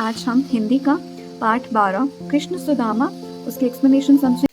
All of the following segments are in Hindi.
आज हम हिंदी का पाठ 12 कृष्ण सुदामा उसके एक्सप्लेनेशन समझें।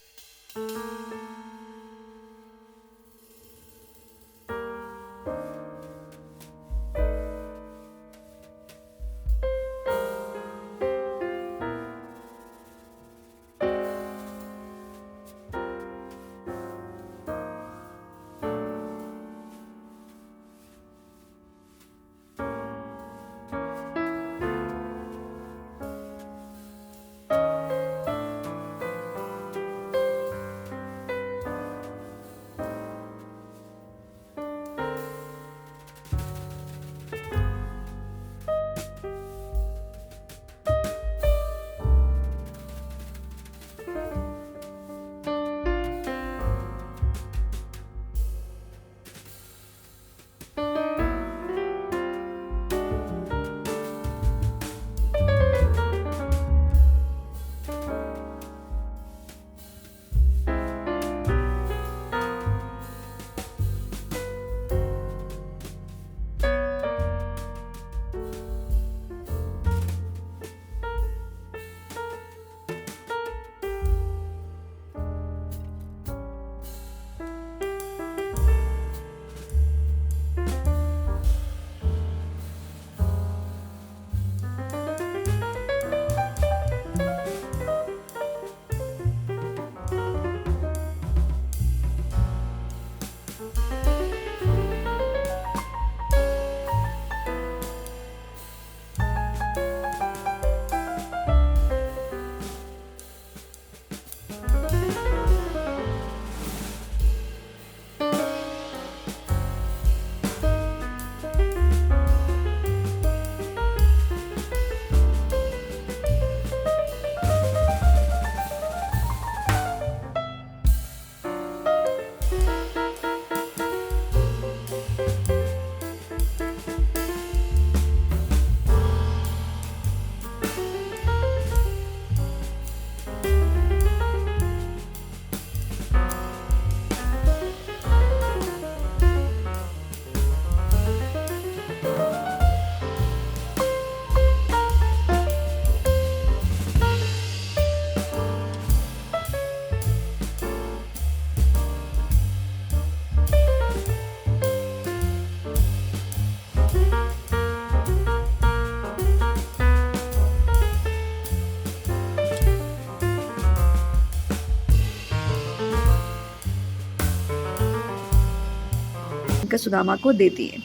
सुदामा को देती है।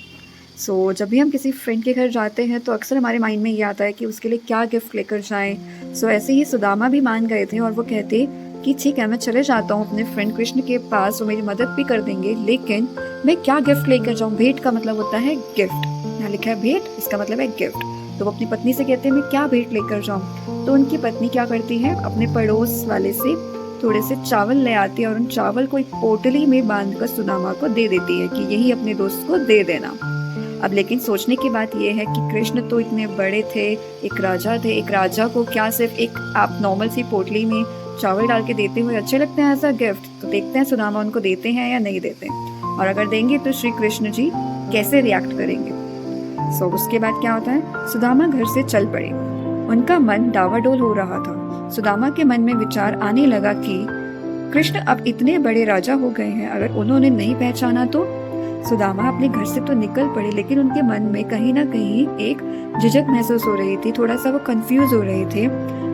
जब भी हम किसी फ्रेंड के घर जाते हैं तो अक्सर हमारे माइंड में ये आता है कि उसके लिए क्या गिफ्ट लेकर जाएं। ऐसे ही सुदामा भी मान गए थे और वो कहते कि ठीक है, मैं चले जाता हूँ अपने फ्रेंड कृष्ण के पास, वो मेरी मदद भी कर देंगे, लेकिन मैं क्या गिफ्ट लेकर जाऊँ। भेंट का मतलब होता है गिफ्ट, यहाँ लिखा है भेंट, इसका मतलब है गिफ्ट। तो वो अपनी पत्नी से कहते हैं मैं क्या भेंट लेकर जाऊँ। तो उनकी पत्नी क्या करती है, अपने पड़ोस वाले से थोड़े से चावल ले आती है और उन चावल को एक पोटली में बांधकर सुदामा को दे देती है कि यही अपने दोस्त को दे देना। अब लेकिन सोचने की बात यह है कि कृष्ण तो इतने बड़े थे, एक राजा थे, एक राजा को क्या सिर्फ एक आप नॉर्मल सी पोटली में चावल डाल के देते हुए अच्छे लगते हैं एज अ गिफ्ट। तो देखते हैं सुदामा उनको देते हैं या नहीं देते, और अगर देंगे तो श्री कृष्ण जी कैसे रिएक्ट करेंगे। उसके बाद क्या होता है, सुदामा घर से चल पड़े। उनका मन डावाडोल हो रहा था। सुदामा के मन में विचार आने लगा कि कृष्ण अब इतने बड़े राजा हो गए हैं, अगर उन्होंने नहीं पहचाना तो। सुदामा अपने घर से तो निकल पड़े, लेकिन उनके मन में कहीं ना कहीं एक झिझक महसूस हो रही थी। थोड़ा सा वो कंफ्यूज हो रहे थे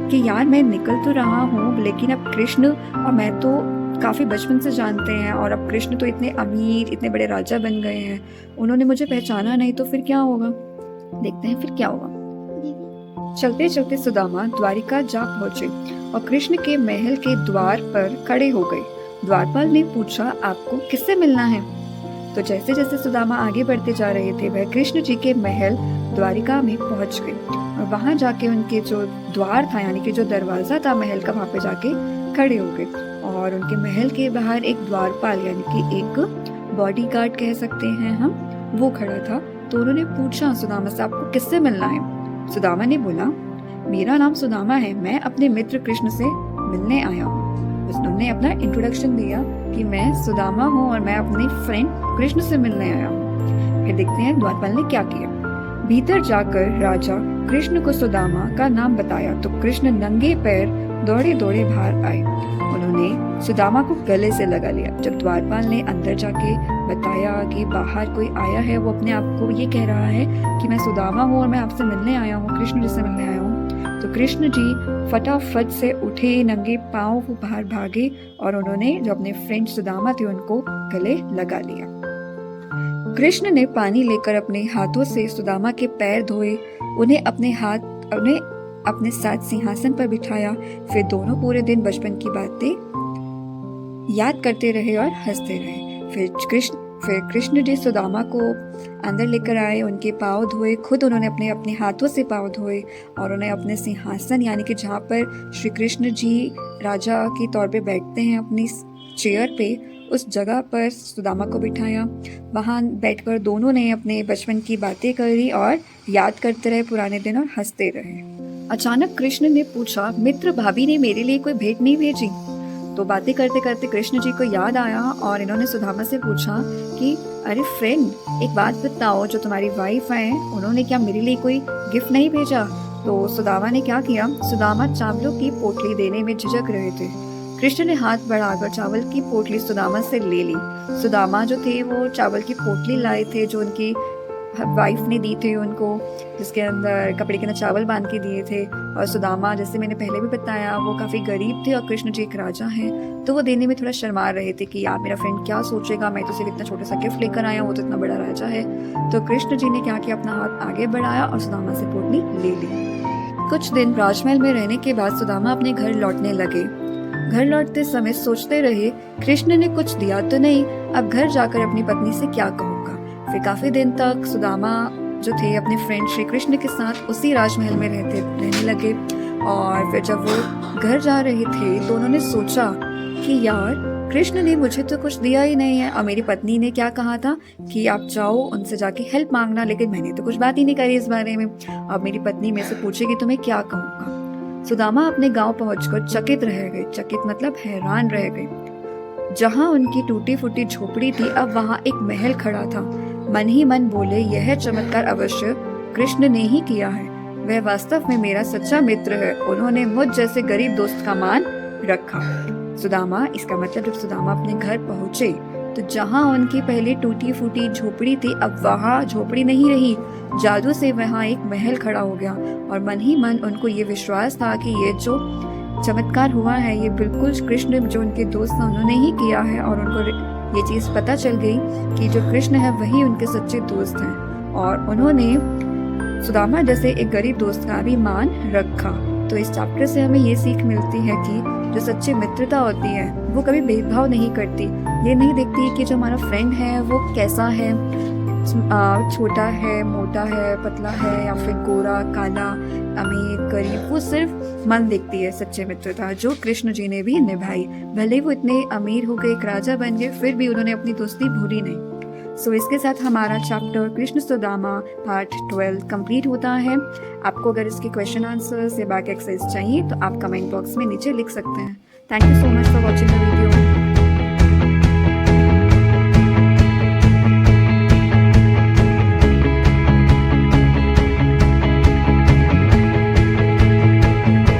कि यार मैं निकल तो रहा हूँ, लेकिन अब कृष्ण और मैं तो काफी बचपन से जानते हैं, और अब कृष्ण तो इतने अमीर, इतने बड़े राजा बन गए हैं, उन्होंने मुझे पहचाना नहीं तो फिर क्या होगा। देखते हैं फिर क्या होगा। चलते चलते सुदामा द्वारिका जा पहुंचे और कृष्ण के महल के द्वार पर खड़े हो गए। द्वारपाल ने पूछा, आपको किससे मिलना है। तो जैसे जैसे सुदामा आगे बढ़ते जा रहे थे, वह कृष्ण जी के महल द्वारिका में पहुंच गए और वहां जाके उनके जो द्वार था, यानी कि जो दरवाजा था महल का, वहां पे जाके खड़े हो गए। और उनके महल के बाहर एक द्वारपाल, यानी कि एक बॉडीगार्ड कह सकते हैं हम, वो खड़ा था। तो उन्होंने पूछा सुदामा से, आपको किससे मिलना है। सुदामा ने बोला, मेरा नाम सुदामा है, मैं अपने मित्र कृष्ण से मिलने आया हूँ। उसने अपना इंट्रोडक्शन दिया कि मैं सुदामा हूँ और मैं अपने फ्रेंड कृष्ण से मिलने आया हूँ। फिर देखते हैं द्वारपाल ने क्या किया। भीतर जाकर राजा कृष्ण को सुदामा का नाम बताया तो कृष्ण नंगे पैर दौड़े दौड़े बाहर आए। उन्होंने सुदामा को गले से लगा लिया। जब द्वारपाल ने अंदर जाके बताया कि बाहर कोई आया है, वो अपने आप को ये कह रहा है कि मैं सुदामा हूँ और मैं आपसे मिलने आया हूँ, कृष्ण जी से मिलने आया हूँ, तो कृष्ण जी फटाफट से उठे, नंगे पांव वो बाहर भागे और उन्होंने जो अपने फ्रेंड सुदामा थे उनको गले लगा लिया। कृष्ण ने पानी लेकर अपने हाथों से सुदामा के पैर धोए, उन्हें अपने साथ सिंहासन पर बिठाया। फिर दोनों पूरे दिन बचपन की बातें याद करते रहे और हंसते रहे। फिर कृष्ण जी सुदामा को अंदर लेकर आए, उनके पाँव धोए, खुद उन्होंने अपने अपने हाथों से पाँव धोए और उन्हें अपने सिंहासन यानी कि जहाँ पर श्री कृष्ण जी राजा के तौर पे बैठते हैं अपनी चेयर पे, उस जगह पर सुदामा को बिठाया। वहाँ बैठकर दोनों ने अपने बचपन की बातें करी और याद करते रहे पुराने दिन और हंसते रहे। अचानक कृष्ण ने पूछा, मित्र भाभी ने मेरे लिए कोई भेंट नहीं भेजी? तो बातें करते करते कृष्ण जी को याद आया और इन्होंने सुदामा से पूछा कि अरे फ्रेंड, एक बात बताओ, जो तुम्हारी वाइफ है उन्होंने क्या मेरे लिए कोई गिफ्ट नहीं भेजा? तो सुदामा ने क्या किया, सुदामा चावलों की पोटली देने में झिझक रहे थे। कृष्ण ने हाथ बढ़ाकर चावल की पोटली सुदामा से ले ली। सुदामा जो थे वो चावल की पोटली लाए थे जो उनकी वाइफ ने दी थी उनको, जिसके अंदर कपड़े के अंदर चावल बांध के दिए थे। और सुदामा, जैसे मैंने पहले भी बताया, वो काफ़ी गरीब थे और कृष्ण जी एक राजा हैं, तो वो देने में थोड़ा शर्मा रहे थे कि यार मेरा फ्रेंड क्या सोचेगा, मैं तो सिर्फ इतना छोटा सा गिफ्ट लेकर आया, वो तो इतना बड़ा राजा है। तो कृष्ण जी ने क्या किया, अपना हाथ आगे बढ़ाया और सुदामा से पोटली ले ली। कुछ दिन राजमहल में रहने के बाद सुदामा अपने घर लौटने लगे। घर लौटते समय सोचते रहे, कृष्ण ने कुछ दिया तो नहीं, अब घर जाकर अपनी पत्नी से क्या कहूँगा। फिर काफी दिन तक सुदामा जो थे अपने फ्रेंड श्री कृष्ण के साथ उसी राजमहल में रहने लगे। और फिर जब वो घर जा रहे थे तो उन्होंने सोचा कि यार कृष्ण ने मुझे तो कुछ दिया ही नहीं है, और मेरी पत्नी ने क्या कहा था कि आप जाओ उनसे जाके हेल्प मांगना, लेकिन मैंने तो कुछ बात ही नहीं करी इस बारे में। अब मेरी पत्नी मेरे से पूछेगी तो मैं क्या कहूँगा। सुदामा अपने गांव पहुंचकर चकित रह गए। चकित मतलब हैरान रह गए। जहां उनकी टूटी फूटी झोपड़ी थी, अब वहां एक महल खड़ा था। मन ही मन बोले, यह चमत्कार अवश्य कृष्ण ने ही किया है, वह वास्तव में मेरा सच्चा मित्र है, उन्होंने मुझ जैसे गरीब दोस्त का मान रखा। सुदामा, इसका मतलब जब सुदामा अपने घर पहुंचे तो जहां उनकी पहले टूटी फूटी झोपड़ी थी, अब वहां झोपड़ी नहीं रही, जादू से वहां एक महल खड़ा हो गया। और मन ही मन उनको ये विश्वास था कि ये जो चमत्कार हुआ है ये बिल्कुल कृष्ण जो उनके दोस्त हैं उन्होंने ही किया है। और उनको ये चीज़ पता चल गई कि जो कृष्ण है वही उनके सच्चे दोस्त हैं, और उन्होंने सुदामा जैसे एक गरीब दोस्त का भी मान रखा। तो इस चैप्टर से हमें ये सीख मिलती है कि जो सच्ची मित्रता होती है वो कभी भेदभाव नहीं करती। ये नहीं देखती कि जो हमारा फ्रेंड है वो कैसा है, छोटा है, मोटा है, पतला है, या फिर गोरा, काला, अमीर, गरीब, वो सिर्फ मन देखती है। सच्चे मित्रता जो कृष्ण जी ने भी निभाई, भले वो इतने अमीर हो गए, एक राजा बन गए, फिर भी उन्होंने अपनी दोस्ती भूली नहीं। सो इसके साथ हमारा chapter Krishna Sudama part 12 complete होता है। आपको अगर इसके क्वेश्चन आंसर्स या बैक एक्सरसाइज चाहिए तो आप कमेंट बॉक्स में नीचे लिख सकते हैं। Thank you so much for watching the video.